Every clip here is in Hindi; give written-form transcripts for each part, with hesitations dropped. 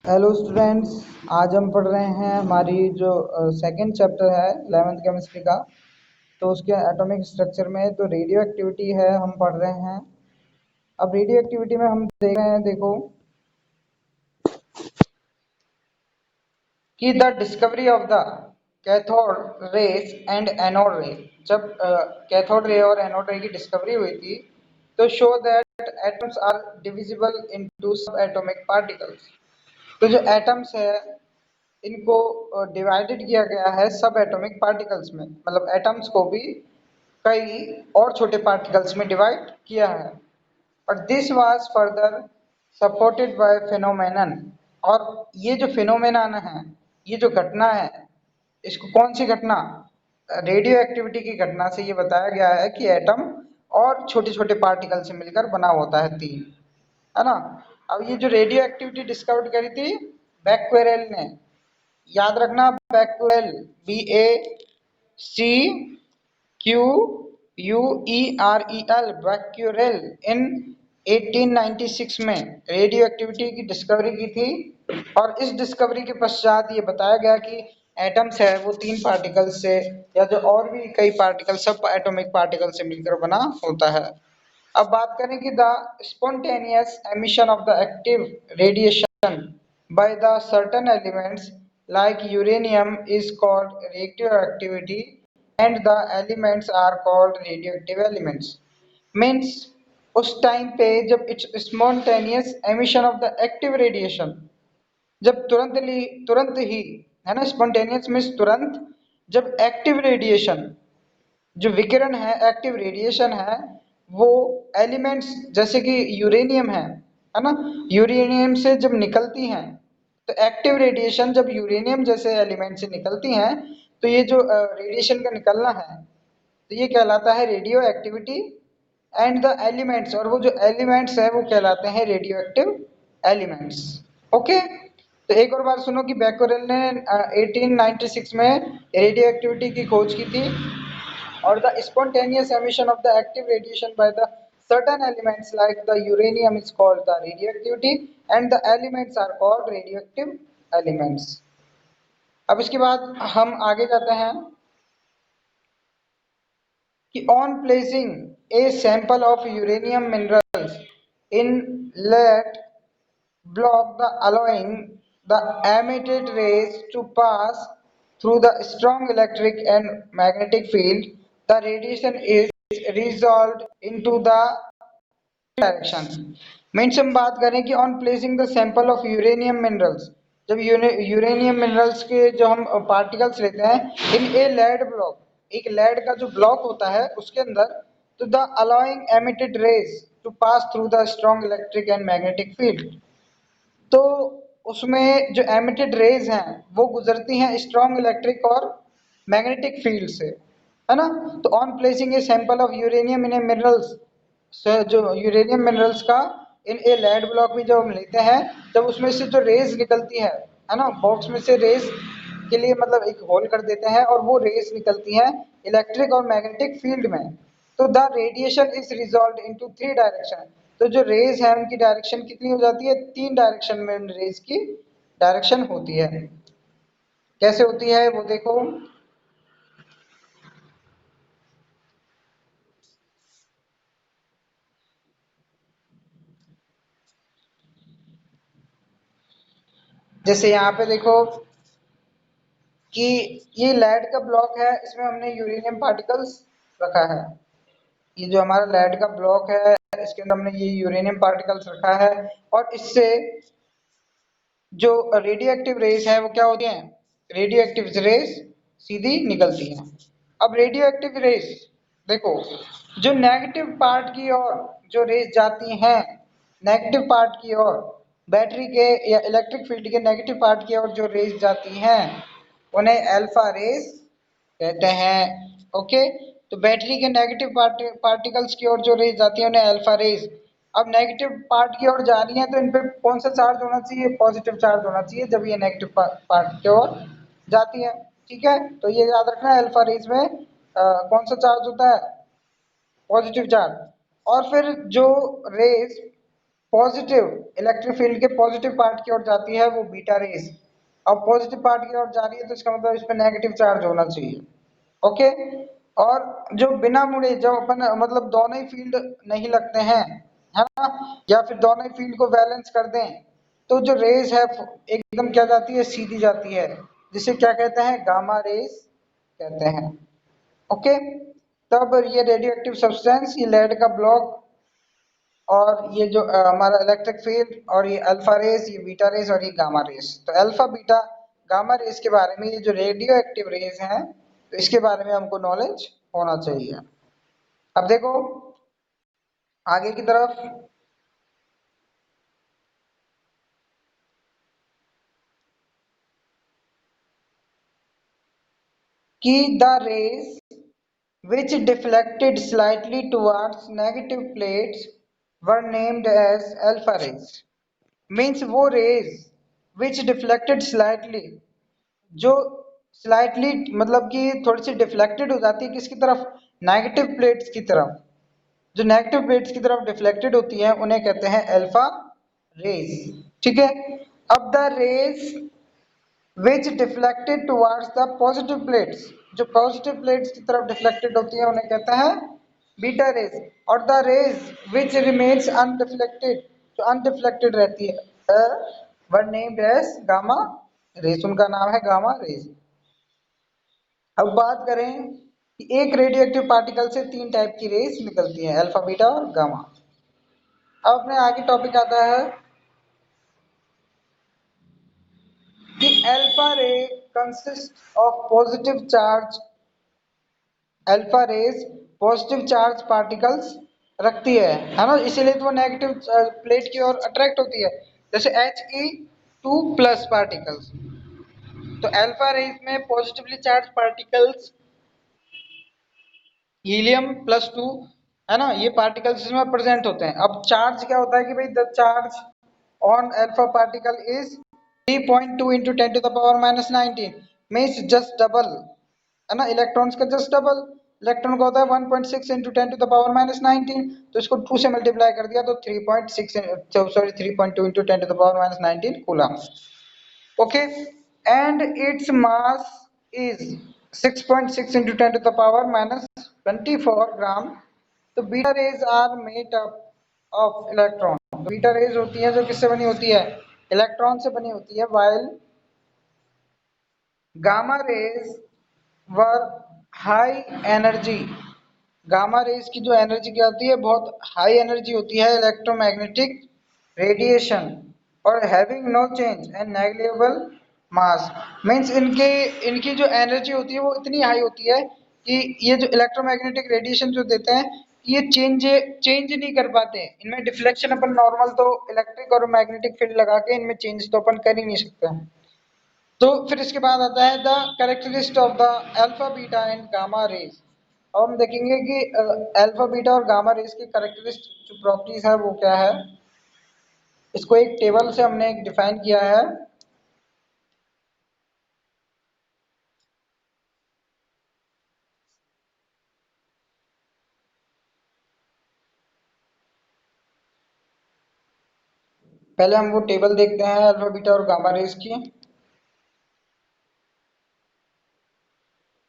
Hello students. आज हम पढ़ रहे हैं हमारी जो सेकंड चैप्टर है 11th केमिस्ट्री का। तो उसके एटॉमिक स्ट्रक्चर में तो रेडियो एक्टिविटी है, हम पढ़ रहे हैं। अब रेडियो एक्टिविटी में हम देख रहे हैं, देखो कि the discovery of the cathode rays and anode रे। जब कैथोड रे और एनोड रे की डिस्कवरी हुई थी तो show that atoms are divisible into subatomic particles. तो जो एटम्स है इनको डिवाइडेड किया गया है सब एटॉमिक पार्टिकल्स में, मतलब एटम्स को भी कई और छोटे पार्टिकल्स में डिवाइड किया है। और this was further supported by phenomenon. और ये जो फिनोमेनन है, ये जो घटना है, इसको कौन सी घटना, रेडियो एक्टिविटी की घटना से ये बताया गया है कि एटम और छोटे छोटे पार्टिकल से मिलकर बना होता है तीन, है ना। अब ये जो रेडियो एक्टिविटी डिस्कवर करी थी बैक्वेरेल ने, याद रखना बैक्वेरेल, BACQUEREL, बैक्यूरेल इन 1896 में रेडियो एक्टिविटी की डिस्कवरी की थी। और इस डिस्कवरी के पश्चात ये बताया गया कि एटम्स है वो तीन पार्टिकल से या जो और भी कई पार्टिकल सब एटॉमिक पार्टिकल से मिलकर बना होता है। अब बात करें कि the spontaneous emission of the active radiation by the certain elements like uranium is called radioactivity and the elements are called radioactive elements। Means उस टाइम पे जब spontaneous emission of the active radiation, जब तुरंत ही, है ना, स्पॉन्टेनियस मीन्स तुरंत, जब एक्टिव रेडिएशन जो विकिरण है, एक्टिव रेडिएशन है, वो एलिमेंट्स जैसे कि यूरेनियम है ना, यूरेनियम से जब निकलती हैं, तो एक्टिव रेडिएशन जब यूरेनियम जैसे एलिमेंट से निकलती हैं तो ये जो रेडिएशन का निकलना है तो ये कहलाता है radio activity. And the elements, और वो जो एलिमेंट्स है वो कहलाते हैं रेडियो एक्टिव एलिमेंट्स। ओके, तो एक और बार सुनो कि बैक्यूरेल ने 1896 में रेडियो एक्टिविटी की खोज की थी। or the spontaneous emission of the active radiation by the certain elements like the uranium is called the radioactivity and the elements are called radioactive elements। अब इसके बाद हम आगे जाते हैं कि on placing a sample of uranium minerals in lead block the allowing the emitted rays to pass through the strong electric and magnetic field, the radiation is resolved into the direction. Means हम बात करें कि on placing the sample of uranium minerals, जब यूरेनियम मिनरल्स के जो हम पार्टिकल्स लेते हैं इन ए लेड ब्लॉक, एक लेड का जो ब्लॉक होता है उसके अंदर, तो the allowing emitted rays to pass through the strong electric and magnetic field. तो उसमें जो एमिटेड रेज हैं वो गुजरती हैं स्ट्रॉन्ग इलेक्ट्रिक और मैग्नेटिक फील्ड से, है ना। तो on placing a sample of uranium in A minerals, जो यूरेनियम मिनरल्स का इन ए लेड ब्लॉक भी जब हम लेते हैं, जब उसमें से जो रेज निकलती है ना, बॉक्स में से रेज के लिए मतलब एक होल कर देते हैं और वो रेज निकलती हैं इलेक्ट्रिक और मैग्नेटिक फील्ड में। तो the radiation is resolve into three direction. तो जो रेज है उनकी डायरेक्शन कितनी हो जाती है, तीन डायरेक्शन में उन रेज की डायरेक्शन होती है। कैसे होती है वो देखो, जैसे यहाँ पे देखो कि ये लेड का ब्लॉक है, इसमें हमने यूरेनियम पार्टिकल्स रखा है। ये जो हमारा लेड का ब्लॉक है इसके अंदर हमने ये यूरेनियम पार्टिकल्स रखा है और इससे जो रेडियो एक्टिव रेस है वो क्या होती हैं, रेडियो एक्टिव रेस सीधी निकलती हैं। अब रेडियो एक्टिव रेस देखो, जो नेगेटिव पार्ट की ओर जो रेस जाती हैं, नेगेटिव पार्ट की ओर, बैटरी के या इलेक्ट्रिक फील्ड के नेगेटिव पार्ट की ओर जो रेस जाती हैं उन्हें अल्फा रेस कहते हैं। ओके, तो बैटरी के नेगेटिव पार्टिकल्स की ओर जो रेस जाती है उन्हें अल्फा रेस। अब नेगेटिव पार्ट की ओर जा रही है तो इन पे कौन सा चार्ज होना चाहिए, पॉजिटिव चार्ज होना चाहिए जब ये नेगेटिव पार्ट की ओर जाती है। ठीक है, तो ये याद रखना है अल्फा रेस में कौन सा चार्ज होता है, पॉजिटिव चार्ज। और फिर जो रेस पॉजिटिव इलेक्ट्रिक फील्ड के पॉजिटिव पार्ट की ओर जाती है वो बीटा रेस, और पॉजिटिव पार्ट की ओर जा रही है तो इसका मतलब इस पे नेगेटिव चार्ज होना चाहिए। ओके। और जो बिना मुड़े जब अपन मतलब दोनों ही फील्ड नहीं लगते हैं, है ना, या फिर दोनों ही फील्ड को बैलेंस कर दें, तो जो रेस है एकदम क्या जाती है, सीधी जाती है, जिसे क्या कहते हैं, गामा रेस कहते हैं। ओके। तब ये रेडियो एक्टिव सब्सटेंस, ये लेड का ब्लॉक, और ये जो हमारा इलेक्ट्रिक फील्ड, और ये अल्फा रेस, ये बीटा रेस और ये गामा रेस, तो अल्फा बीटा गामा रेस के बारे में, ये जो रेडियो एक्टिव रेस हैं, तो इसके बारे में हमको नॉलेज होना चाहिए। अब देखो आगे की तरफ, कि the rays which deflected slightly towards negative plates were named as alpha rays। Means वो रेज which deflected slightly, जो स्लाइटली मतलब कि थोड़ी सी डिफ्लेक्टेड हो जाती है किसकी तरफ, नेगेटिव प्लेट्स की तरफ, जो नेगेटिव प्लेट्स की तरफ डिफ्लेक्टेड होती है उन्हें कहते हैं अल्फा रेज। ठीक है। अब the rays which deflected towards the positive plates, जो पॉजिटिव प्लेट्स की तरफ डिफ्लेक्टेड होती है उन्हें कहते हैं बीटा रेज। और the rays which remains undeflected, जो अनडिफ्लेक्टेड रहती है, were named as gamma rays, उनका नाम है गामा रेज। अब बात करें कि एक रेडियो एक्टिव पार्टिकल से तीन टाइप की रेज निकलती है, अल्फा बीटा और गामा। अब अपने आगे टॉपिक आता है कि alpha ray consist of positive charge, alpha rays positive charge particles रखती है ना, इसीलिए तो वो नेगेटिव प्लेट की ओर अट्रैक्ट होती है, जैसे He2+ पार्टिकल्स। तो अल्फा रेज में पॉजिटिवली चार्ज पार्टिकल्स हीलियम+2, है ना, ये पार्टिकल्स इसमें प्रेजेंट होते हैं। अब चार्ज क्या होता है कि भाई the charge on alpha particle is 3.2 into 10⁻⁻19, means just double, है ना, इलेक्ट्रॉन्स का जस्ट डबल। इलेक्ट्रॉन का होता है 1.6 इंटू 10⁻⁻19, तो इसको 2 से मल्टीप्लाई कर दिया तो 3.6 sorry 3.2 into 10⁻⁻19 coulomb. Okay. And its mass is 6.6 into 10 to the power minus 24 gram. तो beta rays are made up of electron, beta rays होती है जो किससे बनी होती है, इलेक्ट्रॉन से बनी होती है, वाइल गामा रेज वर हाई एनर्जी, गामा रेज की जो एनर्जी क्या होती है, बहुत हाई एनर्जी होती है, इलेक्ट्रोमैग्नेटिक रेडिएशन, और having no change and negligible mass. Means इनके इनकी जो एनर्जी होती है वो इतनी हाई होती है कि ये जो इलेक्ट्रोमैग्नेटिक रेडिएशन जो देते हैं ये चेंज नहीं कर पाते, इनमें डिफ्लेक्शन अपन नॉर्मल तो इलेक्ट्रिक और मैग्नेटिक फील्ड लगा के इनमें चेंज तो अपन कर ही नहीं सकते। तो फिर इसके बाद आता है the characteristic of the alpha beta and gamma rays. अब हम देखेंगे कि अल्फा बीटा और गामा रेज की कैरेक्टरिस्टिक जो प्रॉपर्टीज है वो क्या है, इसको एक टेबल से हमने एक डिफाइन किया है। पहले हम वो टेबल देखते हैं अल्फा बीटा और गामा रेज की।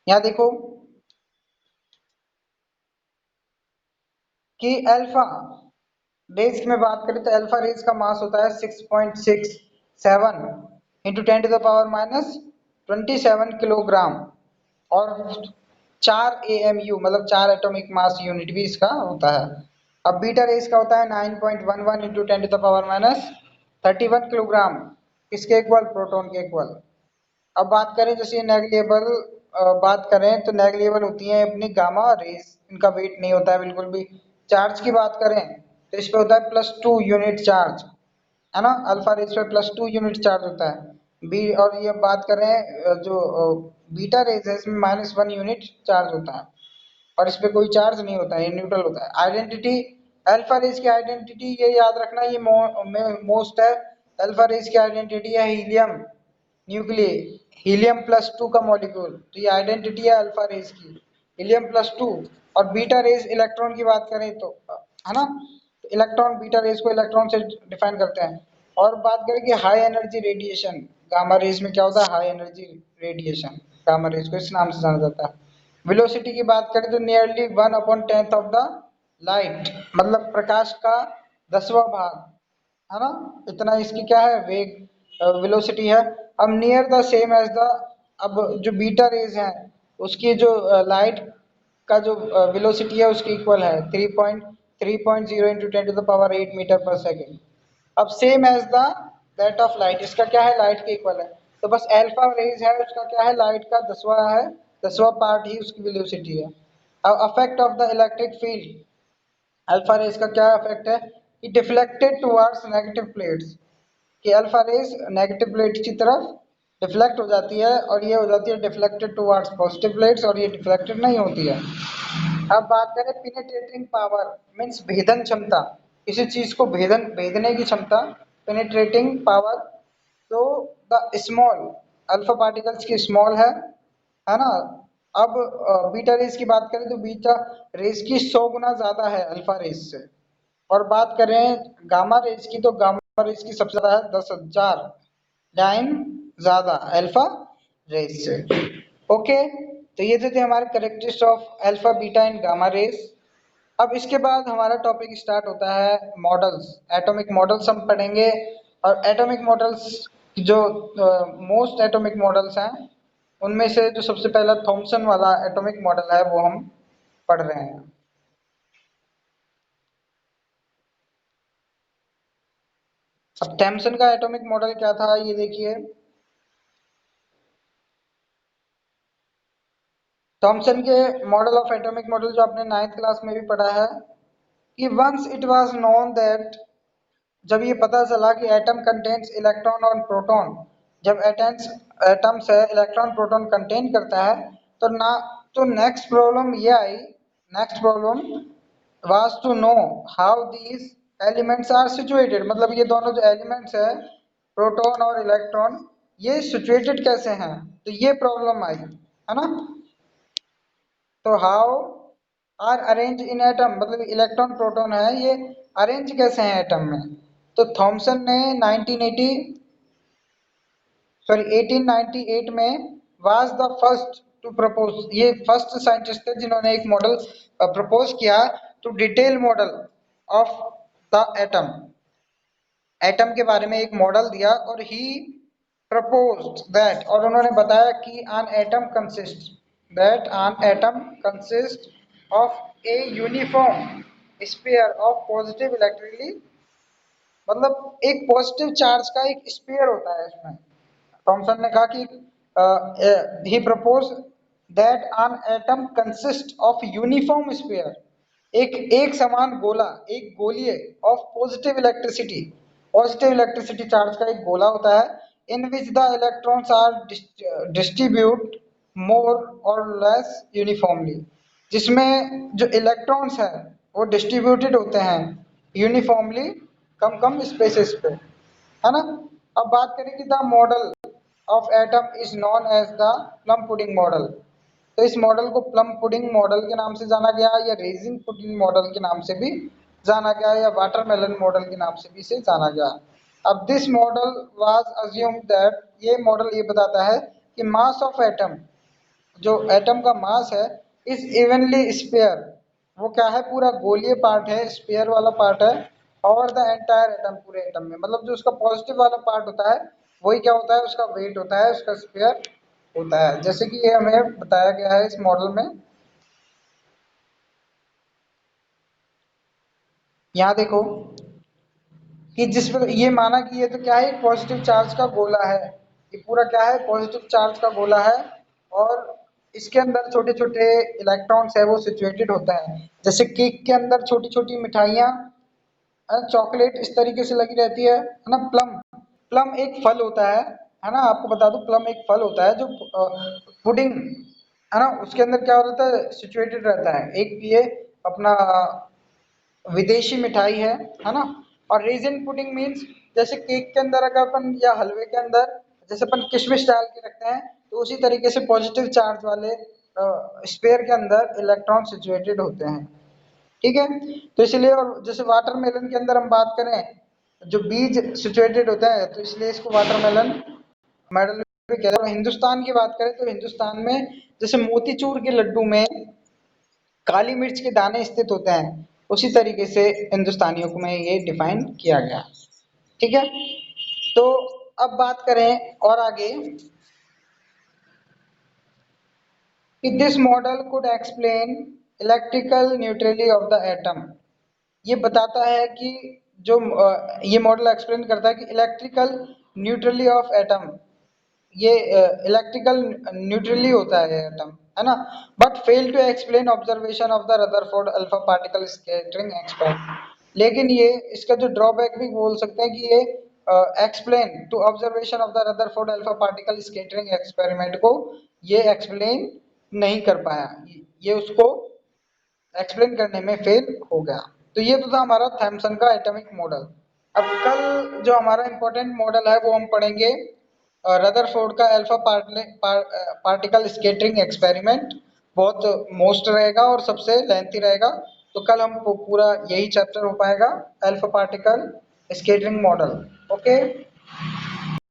यहाँ देखो कि अल्फा रेज में बात करें तो अल्फा रेज का मास होता है 6.67 इंटू 10⁻⁻27 किलोग्राम, और 4 AMU मतलब 4 एटॉमिक मास यूनिट भी इसका होता है। अब बीटा रेस का होता है 9.11 इंटू 10⁻31 किलोग्राम, किसके इक्वल, प्रोटॉन के इक्वल। अब बात करें जैसे नेगलिएबल, बात करें तो नेगलिएबल होती है अपनी गामा रेस, इनका वेट नहीं होता है बिल्कुल भी। चार्ज की बात करें तो इस पे होता है +2 यूनिट चार्ज, है ना, अल्फा रेस पे +2 यूनिट चार्ज होता है। बी और ये बात करें जो बीटा रेस है इसमें -1 यूनिट चार्ज होता है, और इस पे कोई चार्ज नहीं होता है, ये न्यूट्रल होता है। आइडेंटिटी अल्फा रेस की आइडेंटिटी ये याद रखना, ये मोस्ट है। अल्फा रेस की आइडेंटिटी है हीलियम न्यूक्लिय, हीलियम+2 का मॉलिक्यूल, तो ये आइडेंटिटी है अल्फा रेस की, हीलियम+2। और बीटा रेस इलेक्ट्रॉन की बात करें तो, है ना, तो इलेक्ट्रॉन बीटा रेज को इलेक्ट्रॉन से डिफाइन करते हैं। और बात करें कि high energy radiation, gamma rays में क्या होता है, high energy radiation, gamma rays को इस नाम से जाना जाता है। वेलोसिटी की बात करें तो नियरली 1/10 ऑफ द लाइट, मतलब प्रकाश का 10वां भाग, है ना, इतना इसकी क्या है, वेग, वेलोसिटी है। अब near the same as the, अब जो बीटा रेज है उसकी जो लाइट का जो वेलोसिटी है उसकी इक्वल है 3.0 इंटू 10⁸ मीटर पर सेकेंड। अब same as the that of light, इसका क्या है, लाइट के इक्वल है। तो बस अल्फा रेज है उसका क्या है, लाइट का 10वां है, 10वां पार्ट ही उसकी वेलोसिटी है। अब affect of the electric field, alpha rays का क्या इफेक्ट है कि डिफ्लेक्टेड टुवर्ड्स नेगेटिव प्लेट्स, कि अल्फा रेज नेगेटिव प्लेट की तरफ डिफ्लेक्ट हो जाती है और ये हो जाती है डिफ्लेक्टेड टुवर्ड्स पॉजिटिव प्लेट्स, और ये डिफ्लेक्टेड नहीं होती है। अब बात करें पेनिट्रेटिंग पावर मींस भेदन क्षमता, किसी चीज को भेदने की क्षमता, पेनिट्रेटिंग पावर। तो द स्मॉल, अल्फा पार्टिकल्स की स्मॉल है ना। अब बीटा रेस की बात करें तो बीटा रेस की 100 गुना ज्यादा है अल्फा रेस से। और बात करें गामा रेस की तो गामा रेस की सबसे ज्यादा है 10,000 टाइम ज्यादा अल्फा रेस से। ओके, तो ये थे हमारे characteristics of alpha beta and gamma rays. अब इसके बाद हमारा टॉपिक स्टार्ट होता है मॉडल्स, एटॉमिक मॉडल्स हम पढ़ेंगे। और एटॉमिक मॉडल्स जो मोस्ट एटॉमिक मॉडल्स हैं उनमें से जो सबसे पहला थॉमसन वाला एटॉमिक मॉडल है वो हम पढ़ रहे हैं। अब थॉमसन का एटॉमिक मॉडल क्या था ये देखिए। थॉमसन के मॉडल ऑफ एटॉमिक मॉडल जो आपने 9th क्लास में भी पढ़ा है कि once it was known that, जब ये पता चला कि एटम कंटेन्स इलेक्ट्रॉन और प्रोटॉन, जब एटम्स है इलेक्ट्रॉन प्रोटॉन कंटेन करता है, तो ना, तो नेक्स्ट प्रॉब्लम ये आई, next problem was to know how these elements are situated, मतलब ये दोनों जो एलिमेंट्स है प्रोटॉन और इलेक्ट्रॉन ये सिचुएटेड कैसे हैं, तो ये प्रॉब्लम आई, है ना। तो how are arrange in atom, मतलब इलेक्ट्रॉन प्रोटॉन है ये अरेंज कैसे हैं एटम में। तो थॉमसन ने 1980 सॉरी 1898 में was the first to propose, ये फर्स्ट साइंटिस्ट थे जिन्होंने एक मॉडल प्रपोज किया to detail model of the atom, atom के बारे में एक मॉडल दिया। और ही प्रपोज्ड दैट, और उन्होंने बताया कि N atom consist, that an atom consist of a uniform sphere of positive electrically, मतलब एक पॉजिटिव चार्ज का एक स्फीयर होता है इसमें। थॉमसन ने कहा कि he propose that an atom consist of uniform sphere, एक समान गोला, एक गोलीय ऑफ पॉजिटिव इलेक्ट्रिसिटी चार्ज का एक गोला होता है, in which the electrons are distribute more or less uniformly, जिसमें जो इलेक्ट्रॉन्स हैं वो डिस्ट्रीब्यूटेड होते हैं यूनिफॉर्मली कम कम स्पेसेस पे, है ना। अब बात करें कि the model of atom is known as the plum pudding model, तो इस मॉडल को प्लम पुडिंग मॉडल के नाम से जाना गया, या रेजिंग पुडिंग मॉडल के नाम से भी जाना गया, या वाटरमेलन मॉडल के नाम से भी इसे जाना गया। अब this model was assume that, ये मॉडल ये बताता है कि मास ऑफ एटम, जो एटम का मास है इज इवनली स्पेयर, वो क्या है, पूरा गोलीय पार्ट है, स्पेयर वाला पार्ट है, और द एंटायर एटम, पूरे एटम में, मतलब जो उसका पॉजिटिव वाला पार्ट होता है वही क्या होता है, उसका वेट होता है, उसका स्पेयर होता है, जैसे कि ये हमें बताया गया है इस मॉडल में। यहाँ देखो कि जिस पर ये माना कि ये तो क्या है, एक पॉजिटिव चार्ज का गोला है, ये पूरा क्या है, पॉजिटिव चार्ज का गोला है, और इसके अंदर छोटे छोटे इलेक्ट्रॉन्स है वो सिचुएटेड होते हैं, जैसे केक के अंदर छोटी छोटी मिठाइयाँ, चॉकलेट इस तरीके से लगी रहती है ना। प्लम, प्लम एक फल होता है ना, आपको बता दूं प्लम एक फल होता है जो पुडिंग, है ना, उसके अंदर क्या होता है, सिचुएटेड रहता है एक ये अपना विदेशी मिठाई है ना। और रेजिन पुडिंग मीन्स जैसे केक के अंदर अगर अपन या हलवे के अंदर जैसे अपन किशमिश डाल के रखते हैं, तो उसी तरीके से पॉजिटिव चार्ज वाले स्पेयर के अंदर इलेक्ट्रॉन सिचुएटेड होते हैं। ठीक है। तो इसलिए, और जैसे वाटरमेलन के अंदर हम बात करें, जो बीज सिचुएटेड होता है, तो इसलिए इसको वाटरमेलन मेडल भी कहते हैं। और हिंदुस्तान की बात करें तो हिंदुस्तान में जैसे मोतीचूर के लड्डू में काली मिर्च के दाने स्थित होते हैं, उसी तरीके से हिंदुस्तानियों को में ये डिफाइन किया गया। ठीक है। तो अब बात करें और आगे कि this model could explain electrical neutrally of the atom. ये बताता है कि जो ये मॉडल एक्सप्लेन करता है कि इलेक्ट्रिकल न्यूट्रली ऑफ एटम, ये इलेक्ट्रिकल न्यूट्रली होता है एटम, है ना। But fail to explain observation of the Rutherford alpha particle scattering experiment. लेकिन ये इसका जो ड्रॉबैक भी बोल सकते हैं कि ये explain to observation of the Rutherford alpha particle scattering experiment को ये एक्सप्लेन नहीं कर पाया, ये उसको एक्सप्लेन करने में फेल हो गया। तो ये तो था हमारा थॉमसन का एटॉमिक मॉडल। अब कल जो हमारा इंपॉर्टेंट मॉडल है वो हम पढ़ेंगे रदरफोर्ड का अल्फा पार्टिकल स्कैटरिंग एक्सपेरिमेंट। बहुत मोस्ट रहेगा और सबसे लेंथी रहेगा। तो कल हम पूरा यही चैप्टर हो पाएगा, alpha particle scattering model. Okay.